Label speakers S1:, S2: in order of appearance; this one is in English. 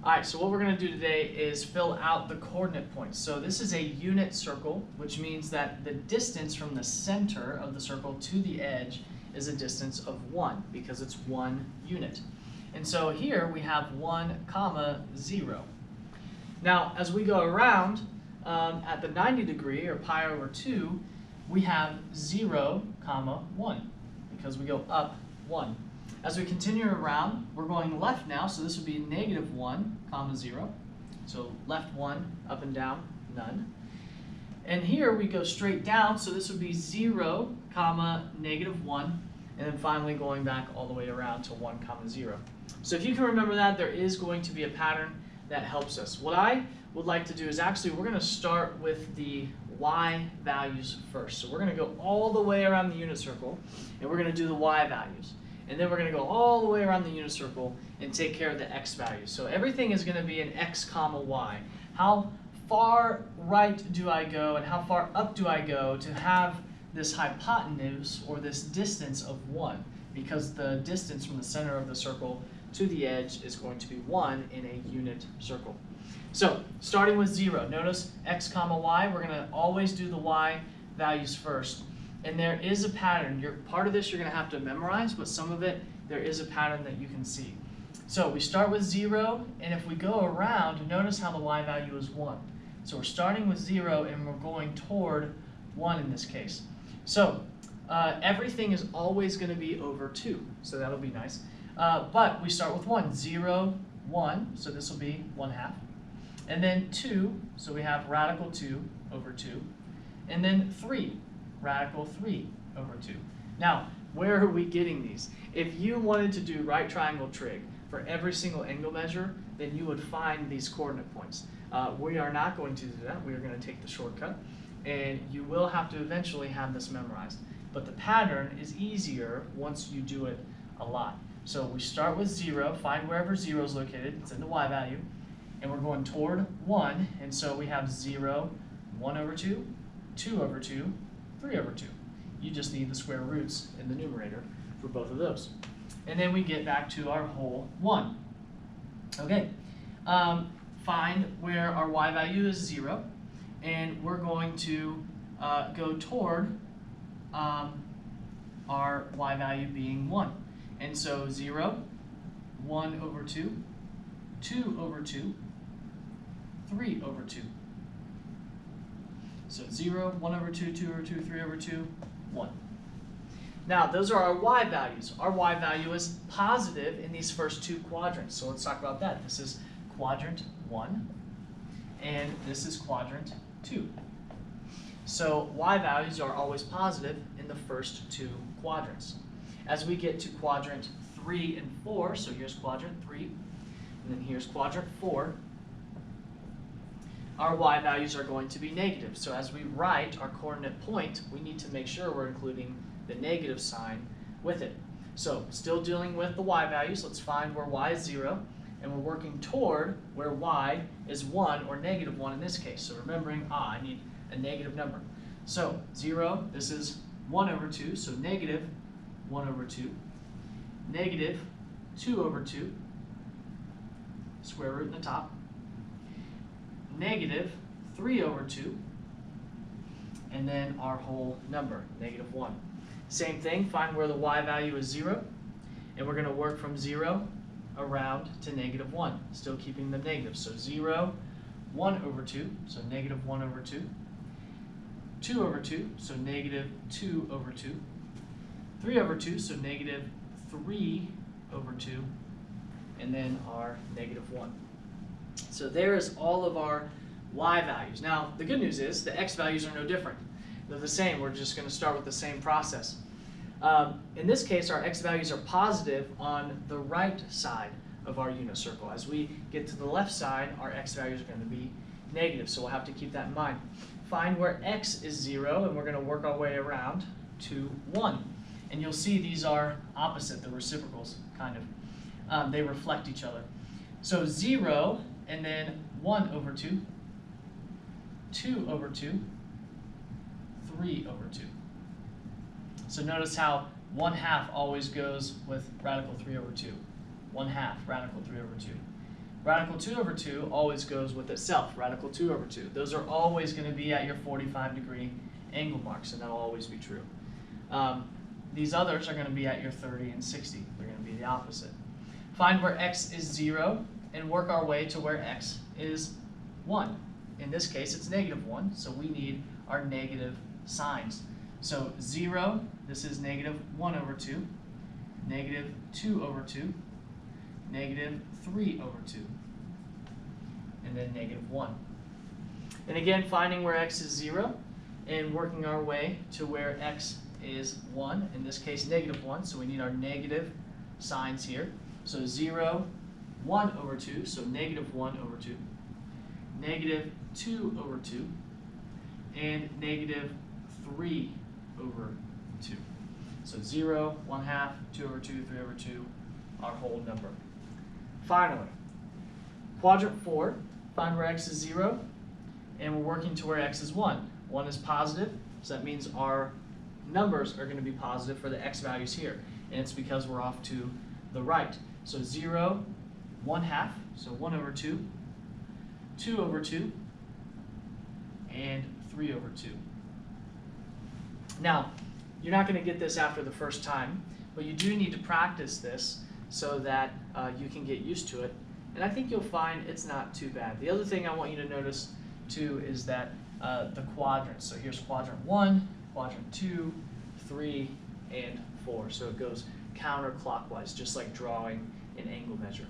S1: All right, so what we're going to do today is fill out the coordinate points. So this is a unit circle, which means that the distance from the center of the circle to the edge is a distance of 1 because it's 1 unit. And so here we have 1, 0. Now, as we go around at the 90 degree or pi over 2, we have 0, 1 because we go up 1. As we continue around, we're going left now, so this would be -1, 0. So left 1, up and down, none. And here we go straight down, so this would be 0, -1, and then finally going back all the way around to 1, 0. So if you can remember that, there is going to be a pattern that helps us. What I would like to do is actually we're going to start with the y values first. So we're going to go all the way around the unit circle, and we're going to do the y values. And then we're going to go all the way around the unit circle and take care of the x values. So everything is going to be an x, y. How far right do I go and how far up do I go to have this hypotenuse or this distance of 1? Because the distance from the center of the circle to the edge is going to be 1 in a unit circle. So starting with 0, notice x, y, we're going to always do the y values first. And there is a pattern. Part of this you're going to have to memorize, but some of it, there is a pattern that you can see. So we start with 0, and if we go around, notice how the y value is 1. So we're starting with 0, and we're going toward 1 in this case. So everything is always going to be over 2, so that'll be nice. But we start with 1, 0, 1, so this will be 1/2. And then 2, so we have radical 2 over 2. And then 3. Radical 3 over 2. Now, where are we getting these? If you wanted to do right triangle trig for every single angle measure, then you would find these coordinate points. We are not going to do that. We are going to take the shortcut, and you will have to eventually have this memorized. But the pattern is easier once you do it a lot. So we start with 0, find wherever 0 is located, it's in the y value, and we're going toward 1, and so we have 0, 1 over 2, 2 over 2, 3 over 2. You just need the square roots in the numerator for both of those. And then we get back to our whole 1. Okay, find where our y value is 0, and we're going to go toward our y value being 1. And so 0, 1 over 2, 2 over 2, 3 over 2. So 0, 1 over 2, 2 over 2, 3 over 2, 1. Now, those are our y values. Our y value is positive in these first two quadrants. So let's talk about that. This is quadrant 1, and this is quadrant 2. So y values are always positive in the first two quadrants. As we get to quadrant 3 and 4, so here's quadrant 3, and then here's quadrant 4, our y values are going to be negative. So as we write our coordinate point, we need to make sure we're including the negative sign with it. So still dealing with the y values, let's find where y is 0, and we're working toward where y is 1 or -1 in this case. So remembering, I need a negative number. So 0, this is 1 over 2, so -1 over 2, -2 over 2, square root in the top, -3 over 2, and then our whole number, -1. Same thing, find where the y value is 0, and we're going to work from 0 around to -1, still keeping them negative. So 0, 1 over 2, so -1 over 2, 2 over 2, so -2 over 2, 3 over 2, so -3 over 2, and then our -1. So there's all of our y values. Now, the good news is the x values are no different. They're the same. We're just going to start with the same process. In this case, our x values are positive on the right side of our unit circle. As we get to the left side, our x values are going to be negative, so we'll have to keep that in mind. Find where x is 0, and we're going to work our way around to 1. And you'll see these are opposite, the reciprocals, kind of. They reflect each other. So 0, and then 1 over 2, 2 over 2, 3 over 2. So notice how 1/2 always goes with radical 3 over 2. 1/2 radical 3 over 2. Radical 2 over 2 always goes with itself, radical 2 over 2. Those are always going to be at your 45-degree angle marks, and that will always be true. These others are going to be at your 30 and 60. They're going to be the opposite. Find where x is 0 and work our way to where x is 1. In this case, it's -1, so we need our negative signs. So 0, this is -1 over 2, -2 over 2, -3 over 2, and then -1. And again, finding where x is 0 and working our way to where x is 1, in this case -1, so we need our negative signs here. So 0, 1 over 2, so -1 over 2, -2 over 2, and -3 over 2. So 0, 1/2, 2 over 2, 3 over 2, our whole number. Finally, quadrant 4, find where x is 0, and we're working to where x is 1. 1 is positive, so that means our numbers are going to be positive for the x values here, and it's because we're off to the right. So 0, 1/2, so 1 over 2, 2 over 2, and 3 over 2. Now, you're not going to get this after the first time, but you do need to practice this so that you can get used to it, and I think you'll find it's not too bad. The other thing I want you to notice too is that the quadrants. So here's quadrant 1, quadrant 2, 3, and 4. So it goes counterclockwise, just like drawing an angle measure.